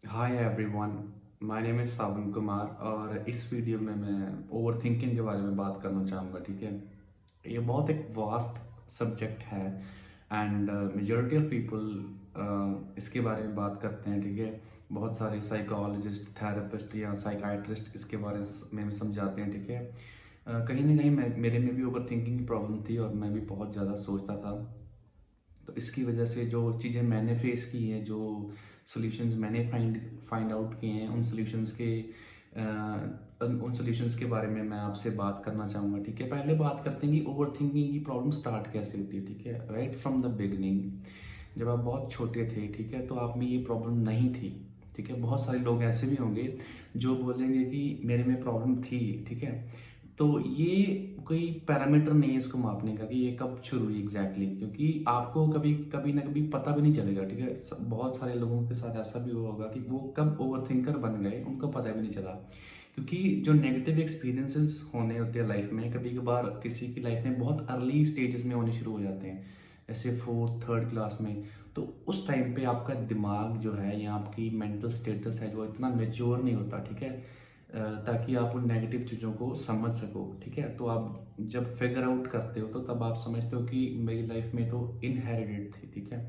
Hi everyone. My name is Sawan Kumar और इस video में मैं ओवर थिंकिंग के बारे में बात करना चाहूँगा। ठीक है, ये बहुत एक वास्ट सब्जेक्ट है एंड मेजॉरिटी ऑफ पीपल इसके बारे में बात करते हैं। ठीक है, बहुत सारे साइकोलॉजिस्ट, थेरेपिस्ट या साइकाइट्रिस्ट इसके बारे में समझाते हैं। ठीक है, कहीं ना कहीं मेरे में भी ओवर थिंकिंग की प्रॉब्लम थी और मैं भी बहुत ज़्यादा सोचता था। तो इसकी वजह से जो चीज़ें मैंने फेस की हैं, जो सॉल्यूशंस मैंने फाइंड फाइंड आउट किए हैं, उन सॉल्यूशंस के बारे में मैं आपसे बात करना चाहूँगा। ठीक है, पहले बात करते हैं कि ओवर थिंकिंग की प्रॉब्लम स्टार्ट कैसे होती है। ठीक है, राइट फ्रॉम द बिगनिंग, जब आप बहुत छोटे थे, ठीक है, तो आप में ये प्रॉब्लम नहीं थी। ठीक है, बहुत सारे लोग ऐसे भी होंगे जो बोलेंगे कि मेरे में प्रॉब्लम थी। ठीक है, तो ये कोई पैरामीटर नहीं है इसको मापने का कि ये कब शुरू हुई एग्जैक्टली क्योंकि आपको कभी कभी ना कभी पता भी नहीं चलेगा। ठीक है, बहुत सारे लोगों के साथ ऐसा भी हुआ होगा कि वो कब ओवर थिंकर बन गए उनको पता भी नहीं चला। क्योंकि जो नेगेटिव एक्सपीरियंसेस होने होते हैं लाइफ में, कभी कभार किसी की लाइफ में बहुत अर्ली स्टेजेस में होने शुरू हो जाते हैं, जैसे फोर्थ थर्ड क्लास में। तो उस टाइम पे आपका दिमाग जो है या आपकी मेंटल स्टेटस है जो इतना मेच्योर नहीं होता। ठीक है, ताकि आप उन नेगेटिव चीज़ों को समझ सको। ठीक है, तो आप जब फिगर आउट करते हो तो तब आप समझते हो कि मेरी लाइफ में तो इनहेरिटेड थी। ठीक है,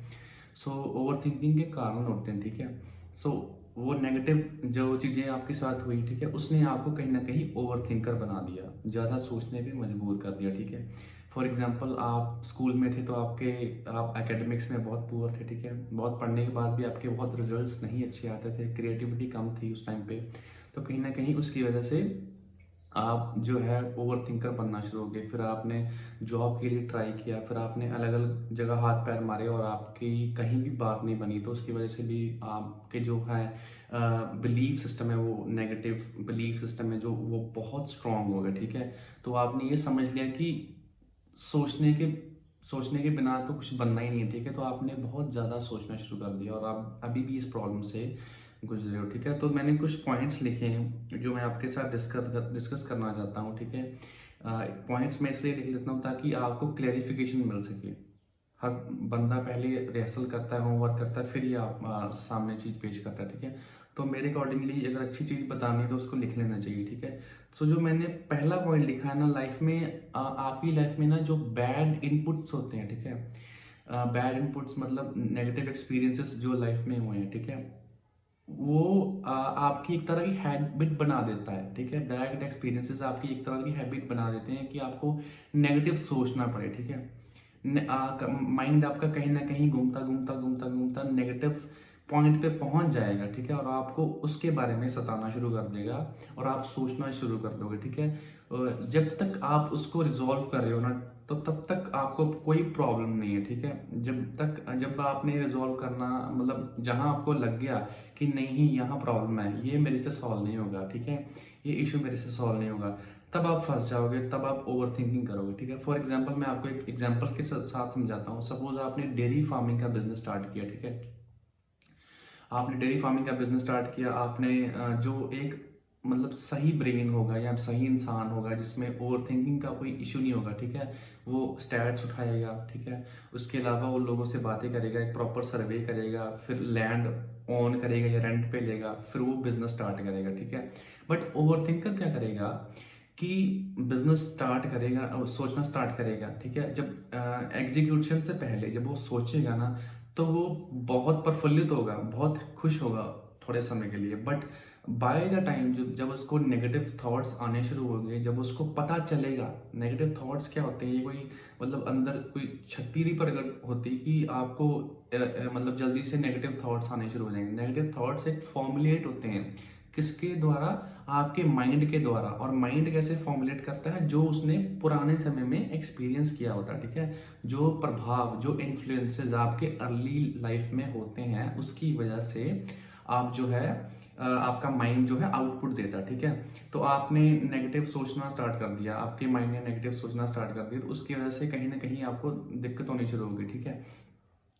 सो ओवर थिंकिंग के कारण होते हैं। ठीक है, सो वो नेगेटिव जो चीज़ें आपके साथ हुई, ठीक है, उसने आपको कहीं ना कहीं ओवर थिंकर बना दिया, ज़्यादा सोचने पे मजबूर कर दिया। ठीक है, फॉर एग्जांपल आप स्कूल में थे तो आप एकेडमिक्स में बहुत पुअर थे। ठीक है, बहुत पढ़ने के बाद भी आपके बहुत रिजल्ट्स नहीं अच्छे आते थे, क्रिएटिविटी कम थी उस टाइम पे। तो कहीं ना कहीं उसकी वजह से आप जो है ओवर थिंकर बनना शुरू हो गए। फिर आपने जॉब के लिए ट्राई किया, फिर आपने अलग अलग जगह हाथ पैर मारे और आपकी कहीं भी बात नहीं बनी, तो उसकी वजह से भी आपके जो है बिलीफ सिस्टम है, वो नेगेटिव बिलीफ सिस्टम है जो वो बहुत स्ट्रांग हो गया। ठीक है, तो आपने ये समझ लिया कि सोचने के सोचने के बिना तो कुछ बनना ही नहीं है। ठीक है, तो आपने बहुत ज़्यादा सोचना शुरू कर दिया और आप अभी भी इस प्रॉब्लम से गुजरे हो। ठीक है, तो मैंने कुछ पॉइंट्स लिखे हैं जो मैं आपके साथ डिस्कस करना चाहता हूँ। ठीक है, पॉइंट्स मैं इसलिए लिख लेता हूँ ताकि आपको क्लेरिफिकेशन मिल सके। हर बंदा पहले रिहर्सल करता है, होमवर्क करता है, फिर ये आप सामने चीज़ पेश करता है। ठीक है, तो मेरे अकॉर्डिंगली अगर अच्छी चीज़ बतानी है तो उसको लिख लेना चाहिए। ठीक है, सो जो मैंने पहला पॉइंट लिखा है ना, लाइफ में आपकी लाइफ में ना जो बैड इनपुट्स होते हैं। ठीक है, बैड इनपुट्स मतलब नेगेटिव एक्सपीरियंसेस जो लाइफ में हुए हैं। ठीक है, वो आपकी एक तरह की हैबिट बना देता है। ठीक है, बैड एक्सपीरियंसेस आपकी एक तरह की हैबिट बना देते हैं कि आपको नेगेटिव सोचना पड़े। ठीक है, माइंड आपका कहीं ना कहीं घूमता घूमता घूमता घूमता नेगेटिव पॉइंट पे पहुंच जाएगा। ठीक है, और आपको उसके बारे में सताना शुरू कर देगा और आप सोचना शुरू कर दोगे। ठीक है, जब तक आप उसको रिजॉल्व कर रहे हो ना, तो तब तक आपको कोई प्रॉब्लम नहीं है। ठीक है, जब आपने रिजॉल्व करना मतलब जहां आपको लग गया कि नहीं यहाँ प्रॉब्लम है, ये मेरे से सॉल्व नहीं होगा। ठीक है, ये इशू मेरे से सॉल्व नहीं होगा, तब आप फंस जाओगे, तब आप ओवर थिंकिंग करोगे। ठीक है, फॉर एग्जाम्पल मैं आपको एक एग्जाम्पल के साथ समझाता हूँ। सपोज आपने डेयरी फार्मिंग का बिजनेस स्टार्ट किया। ठीक है, आपने डेयरी फार्मिंग का बिजनेस स्टार्ट किया, आपने जो एक मतलब सही ब्रेन होगा या सही इंसान होगा जिसमें ओवर थिंकिंग का कोई इशू नहीं होगा। ठीक है, वो स्टैट्स उठाएगा। ठीक है, उसके अलावा वो लोगों से बातें करेगा, एक प्रॉपर सर्वे करेगा, फिर लैंड ओन करेगा या रेंट पे लेगा, फिर वो बिजनेस स्टार्ट करेगा। ठीक है, बट ओवर थिंकर क्या करेगा कि बिजनेस स्टार्ट करेगा और सोचना स्टार्ट करेगा। ठीक है, जब एग्जीक्यूशन से पहले जब वो सोचेगा ना, तो वो बहुत प्रफुल्लित होगा, बहुत खुश होगा थोड़े समय के लिए। बट बाय द टाइम जब उसको नेगेटिव थॉट्स आने शुरू होंगे, जब उसको पता चलेगा नेगेटिव थॉट्स क्या होते हैं, ये कोई मतलब अंदर कोई शक्ति नहीं प्रकट होती कि आपको मतलब जल्दी से नेगेटिव थॉट्स आने शुरू हो जाएंगे। नेगेटिव थॉट्स एक फॉर्मुलेट होते हैं, किसके द्वारा? आपके माइंड के द्वारा। और माइंड कैसे फॉर्मुलेट करता है? जो उसने पुराने समय में एक्सपीरियंस किया होता है। ठीक है, जो प्रभाव, जो इन्फ्लुएंसेस आपके अर्ली लाइफ में होते हैं, उसकी वजह से आप जो है आपका माइंड जो है आउटपुट देता है। ठीक है, तो आपने नेगेटिव सोचना स्टार्ट कर दिया, आपके माइंड ने नेगेटिव सोचना स्टार्ट कर दिया, तो उसकी वजह से कहीं ना कहीं आपको दिक्कत होनी शुरू होगी। ठीक है,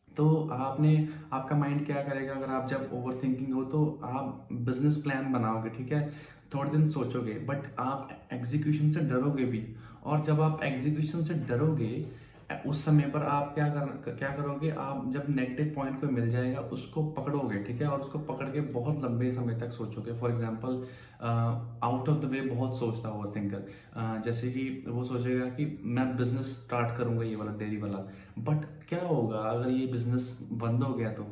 तो आपका माइंड क्या करेगा? अगर आप जब ओवर थिंकिंग हो तो आप बिजनेस प्लान बनाओगे। ठीक है, थोड़े दिन सोचोगे, बट आप एग्जीक्यूशन से डरोगे भी। और जब आप एग्जीक्यूशन से डरोगे, उस समय पर आप क्या करोगे, आप जब नेगेटिव पॉइंट कोई मिल जाएगा उसको पकड़ोगे, ठीक है, और उसको पकड़ के बहुत लंबे समय तक सोचोगे। For example out of the way बहुत सोचता है ओवर थिंकर, जैसे कि वो सोचेगा कि मैं बिजनेस स्टार्ट करूंगा ये वाला डेयरी वाला, बट क्या होगा अगर ये बिजनेस बंद हो गया तो,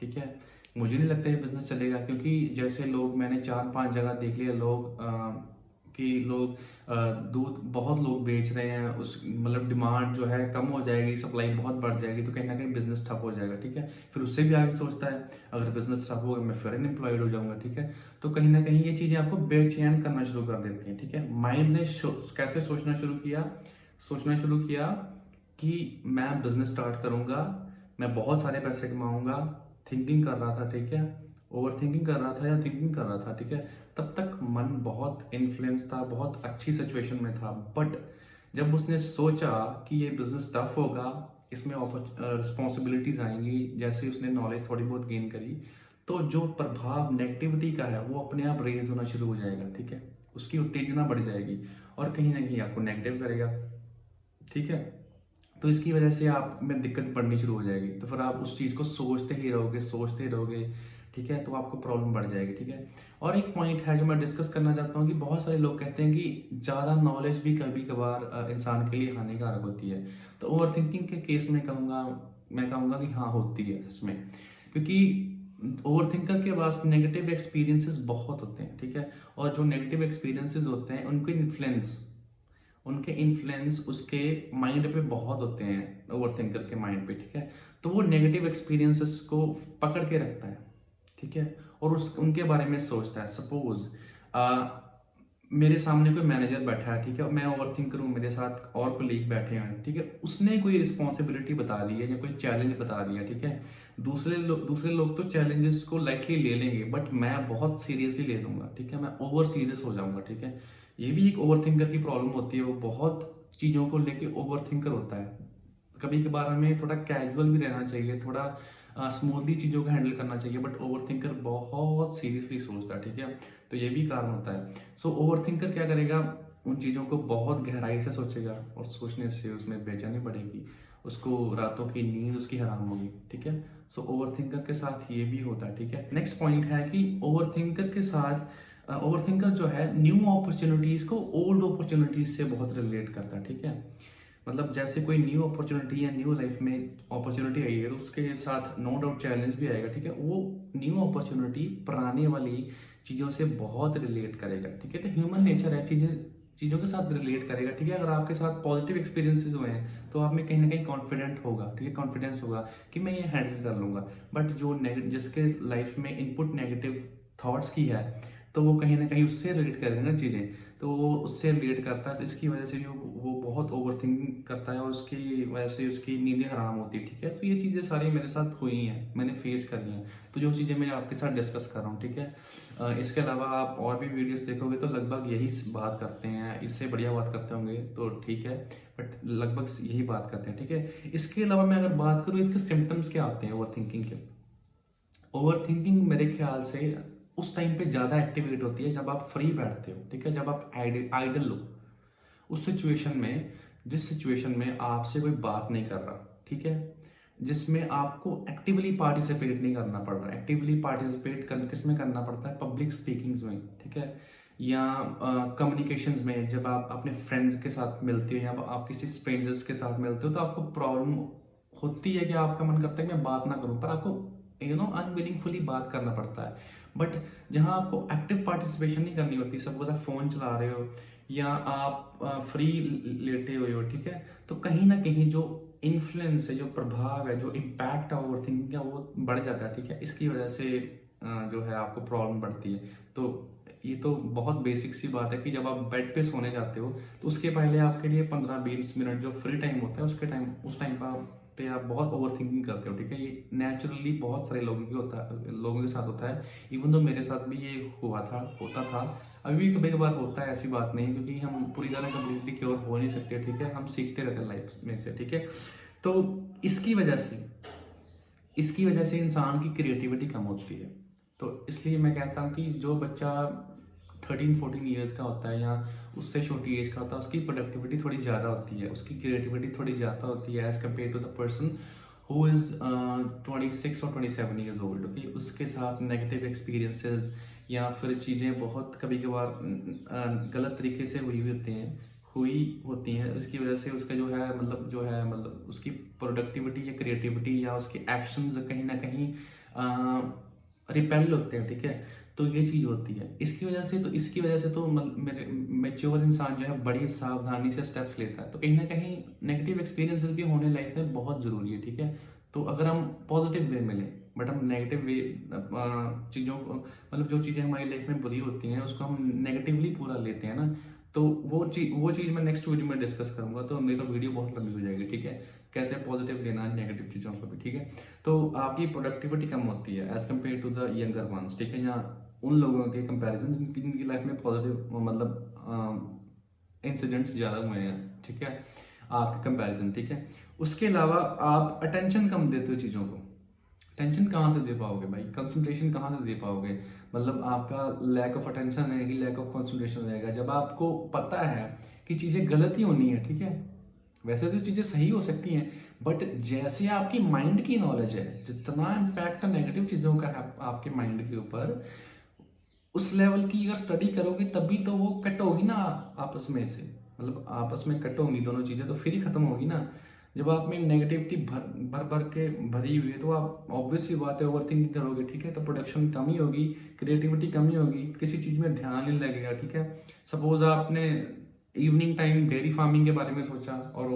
ठीक है। मुझे नहीं लगता ये बिजनेस चलेगा, क्योंकि जैसे लोग, मैंने 4-5 जगह देख लिया लोग कि लोग दूध बहुत लोग बेच रहे हैं, उस मतलब डिमांड जो है कम हो जाएगी, सप्लाई बहुत बढ़ जाएगी, तो कहीं ना कहीं बिजनेस ठप हो जाएगा, ठीक है। फिर उससे भी आगे सोचता है अगर बिजनेस ठप होगा मैं फिर अनएम्प्लॉयड हो जाऊंगा, ठीक है। तो कहीं ना कहीं ये चीज़ें आपको बेचैन करना शुरू कर देती हैं, ठीक है। माइंड ने कैसे सोचना शुरू किया कि मैं बिजनेस स्टार्ट करूंगा, मैं बहुत सारे पैसे कमाऊंगा, थिंकिंग कर रहा था, ठीक है, ओवर थिंकिंग कर रहा था या थिंकिंग कर रहा था, ठीक है। तब तक मन बहुत इन्फ्लुएंस था, बहुत अच्छी सिचुएशन में था, बट जब उसने सोचा कि ये बिजनेस टफ होगा, इसमें रिस्पॉन्सिबिलिटीज आएंगी, जैसे उसने नॉलेज थोड़ी बहुत गेन करी, तो जो प्रभाव नेगेटिविटी का है वो अपने आप रेज होना शुरू हो जाएगा, ठीक है। उसकी उत्तेजना बढ़ जाएगी और कहीं ना कहीं आपको नेगेटिव करेगा, ठीक है। तो इसकी वजह से आप में दिक्कत पड़नी शुरू हो जाएगी, तो फिर आप उस चीज़ को सोचते ही रहोगे, ठीक है, तो आपको प्रॉब्लम बढ़ जाएगी, ठीक है। और एक पॉइंट है जो मैं डिस्कस करना चाहता हूँ कि बहुत सारे लोग कहते हैं कि ज़्यादा नॉलेज भी कभी कभार इंसान के लिए हानिकारक होती है। तो ओवर थिंकिंग के केस में मैं कहूँगा कि हाँ होती है सच में, क्योंकि ओवर थिंकर के पास नेगेटिव एक्सपीरियंसेस बहुत होते हैं, ठीक है। और जो नेगेटिव एक्सपीरियंसेस होते हैं उनके इन्फ्लुएंस उसके माइंड पे बहुत होते हैं, ओवर थिंकर के माइंड पे, ठीक है। तो वो नेगेटिव एक्सपीरियंसेस को पकड़ के रखता है, ठीक है, और उनके बारे में सोचता है। सपोज मेरे सामने कोई मैनेजर बैठा है, ठीक है, मैं ओवर थिंकर हूँ, मेरे साथ और कोलीग बैठे हैं, ठीक है, उसने कोई रिस्पॉन्सिबिलिटी बता दी है या कोई चैलेंज बता दिया, ठीक है। दूसरे लोग तो चैलेंजेस को लाइटली ले लेंगे, बट मैं बहुत सीरियसली ले लूंगा, ठीक है, मैं ओवर सीरियस हो जाऊंगा, ठीक है। ये भी एक ओवर थिंकर की प्रॉब्लम होती है, वो बहुत चीज़ों को लेके ओवर थिंकर होता है। कभी कभार हमें थोड़ा कैजुअल भी रहना चाहिए, थोड़ा स्मूथली चीज़ों को हैंडल करना चाहिए, बट ओवर थिंकर बहुत सीरियसली सोचता है, ठीक है। तो ये भी कारण होता है। सो ओवर थिंकर क्या करेगा, उन चीज़ों को बहुत गहराई से सोचेगा और सोचने से उसमें बेचैनी बढ़ेगी, उसको रातों की नींद उसकी हराम होगी, ठीक है। सो ओवर थिंकर के साथ ये भी होता है, ठीक है। नेक्स्ट पॉइंट है कि ओवर थिंकर जो है न्यू अपॉर्चुनिटीज़ को ओल्ड अपॉर्चुनिटीज़ से बहुत रिलेट करता है, ठीक है। मतलब जैसे कोई न्यू अपॉर्चुनिटी या न्यू लाइफ में अपॉर्चुनिटी आई है तो उसके साथ नो डाउट चैलेंज भी आएगा, ठीक है। वो न्यू अपॉर्चुनिटी पुराने वाली चीज़ों से बहुत रिलेट करेगा, ठीक है। तो ह्यूमन नेचर है, चीज़ों के साथ रिलेट करेगा, ठीक है। अगर आपके साथ पॉजिटिव एक्सपीरियंसेस हुए हैं तो आप में कहीं ना कहीं कॉन्फिडेंट होगा, ठीक है, कॉन्फिडेंस होगा कि मैं ये हैंडल कर लूंगा। बट जिसके लाइफ में इनपुट नेगेटिव थॉट्स की है, तो वो कहीं ना कहीं उससे रिलेट करेगा ना चीज़ें, तो वो उससे रिलेट करता है, तो इसकी वजह से भी वो बहुत ओवर थिंकिंग करता है और उसकी वजह से उसकी नींदें हराम होती है, ठीक है। तो ये चीज़ें सारी मेरे साथ हुई हैं, मैंने फेस करी हैं, तो जो चीज़ें मैं आपके साथ डिस्कस कर रहा हूँ, ठीक है। इसके अलावा आप और भी वीडियोस देखोगे तो लगभग यही बात करते हैं, इससे बढ़िया बात करते होंगे तो ठीक है, बट लगभग यही बात करते हैं, ठीक है। इसके अलावा मैं अगर बात करूँ इसके सिम्टम्स क्या आते हैं ओवर थिंकिंग के, ओवर थिंकिंग मेरे ख्याल से उस टाइम पे ज़्यादा एक्टिवेट होती है जब आप फ्री बैठते हो, ठीक है, जब आप आइडल हो, उस सिचुएशन में, जिस सिचुएशन में आपसे कोई बात नहीं कर रहा, ठीक है, जिसमें आपको एक्टिवली पार्टिसिपेट नहीं करना पड़ रहा है। एक्टिवली पार्टिसिपेट किस में करना पड़ता है, पब्लिक स्पीकिंग्स में, ठीक है, या कम्युनिकेशंस में, जब आप अपने फ्रेंड्स के साथ मिलते हो या आप किसी स्ट्रेंजर्स के साथ मिलते हो तो आपको प्रॉब्लम होती है कि आपका मन करता है कि मैं बात ना करूं, पर आपको अनविलिंगफुली बात करना पड़ता है। बट जहां आपको एक्टिव पार्टिसिपेशन नहीं करनी होती, सब पता फोन चला रहे हो या आप फ्री लेटे हुए हो, ठीक है, तो कहीं ना कहीं जो इन्फ्लुएंस है, जो प्रभाव है, जो इम्पैक्ट है ओवर थिंकिंग का, वो बढ़ जाता है, ठीक है। इसकी वजह से जो है आपको प्रॉब्लम बढ़ती है। तो ये तो बहुत बेसिक सी बात है कि जब आप बेड पे सोने जाते हो तो उसके पहले आपके लिए 15-20 मिनट जो फ्री टाइम होता है उस टाइम पे आप बहुत ओवर थिंकिंग करते हो, ठीक है। ये नेचुरली बहुत सारे लोगों के साथ होता है। इवन तो मेरे साथ भी ये होता था, अभी भी कभी कभार होता है, ऐसी बात नहीं, क्योंकि हम पूरी तरह कम्प्लीटली क्योर हो नहीं सकते, ठीक है, हम सीखते रहते हैं लाइफ में से, ठीक है। तो इसकी वजह से इंसान की क्रिएटिविटी कम होती है। तो इसलिए मैं कहता हूँ कि जो बच्चा 13-14 ईयर्स का होता है या उससे छोटी एज का होता है, उसकी प्रोडक्टिविटी थोड़ी ज़्यादा होती है, उसकी क्रिएटिविटी थोड़ी ज़्यादा होती है as compare to the person who is 26 और 27 ईयर्स ओल्ड। ओके, उसके साथ नेगेटिव एक्सपीरियंसेस या फिर चीज़ें बहुत कभी कभार गलत तरीके से हुई होती हैं, उसकी वजह से उसका जो है मतलब उसकी प्रोडक्टिविटी या क्रिएटिविटी या उसके एक्शंस कहीं ना कहीं रिपेल होते हैं, ठीक है। तो ये चीज़ होती है, इसकी वजह से तो मेरे मेच्योर इंसान जो है बड़ी सावधानी से स्टेप्स लेता है। तो कहीं ना कहीं नेगेटिव एक्सपीरियंसेस भी होने लाइफ में बहुत ज़रूरी है, ठीक है। तो अगर हम पॉजिटिव वे में लें, बट हम नेगेटिव वे चीज़ों को मतलब जो चीज़ें हमारी लाइफ में बुरी होती हैं उसको हम नेगेटिवली पूरा लेते हैं ना, तो वो चीज़ मैं नेक्स्ट वीडियो में डिस्कस करूंगा, तो मेरी तो वीडियो बहुत लंबी हो जाएगी, ठीक है। कैसे पॉजिटिव लेना है नेगेटिव चीज़ों को भी, ठीक है। तो आपकी प्रोडक्टिविटी कम होती है as compare to the younger ones, ठीक है, या उन लोगों के कंपैरिजन जिनकी लाइफ में पॉजिटिव इंसिडेंट्स ज़्यादा हुए हैं, ठीक है, आपके कंपैरिजन, ठीक है। उसके अलावा आप अटेंशन कम देते हो चीज़ों को। टेंशन कहाँ से दे पाओगे भाई, कंसंट्रेशन कहाँ से दे पाओगे, मतलब आपका लैक ऑफ अटेंशन रहेगी, लैक ऑफ कंसंट्रेशन रहेगा जब आपको पता है कि चीज़ें गलत ही होनी है, ठीक है। वैसे तो चीज़ें सही हो सकती हैं, बट जैसे आपकी माइंड की नॉलेज है, जितना इम्पैक्ट नेगेटिव चीज़ों का है आपके माइंड के ऊपर, उस लेवल की अगर स्टडी करोगे तभी तो वो कट होगी ना आपस में से, मतलब आपस में कट होंगी दोनों चीज़ें, तो फिर ही खत्म होगी ना। जब आप में नेगेटिविटी भर भर भर के भरी हुई है तो आप ऑब्वियस सी बात है ओवर थिंकिंग करोगे, ठीक है। तो प्रोडक्शन कमी होगी, क्रिएटिविटी कमी होगी, किसी चीज़ में ध्यान नहीं लगेगा, ठीक है। सपोज आपने इवनिंग टाइम डेयरी फार्मिंग के बारे में सोचा और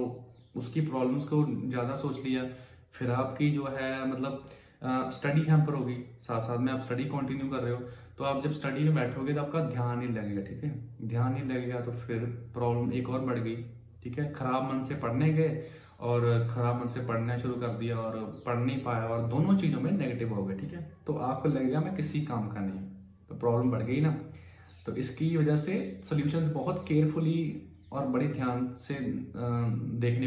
उसकी प्रॉब्लम्स को ज़्यादा सोच लिया, फिर आपकी जो है मतलब स्टडी हैम्पर होगी, साथ साथ में आप स्टडी कंटिन्यू कर रहे हो, तो आप जब स्टडी में बैठोगे तो आपका ध्यान नहीं लगेगा, ठीक है। ध्यान नहीं लगेगा तो फिर प्रॉब्लम एक और बढ़ गई, ठीक है। खराब मन से पढ़ने गए और खराब मन से पढ़ना शुरू कर दिया और पढ़ नहीं पाया और दोनों चीज़ों में नेगेटिव हो गए, ठीक है। तो आपको लगेगा मैं किसी काम का नहीं, तो प्रॉब्लम बढ़ गई ना। तो इसकी वजह से सॉल्यूशंस बहुत केयरफुली और बड़े ध्यान से देखने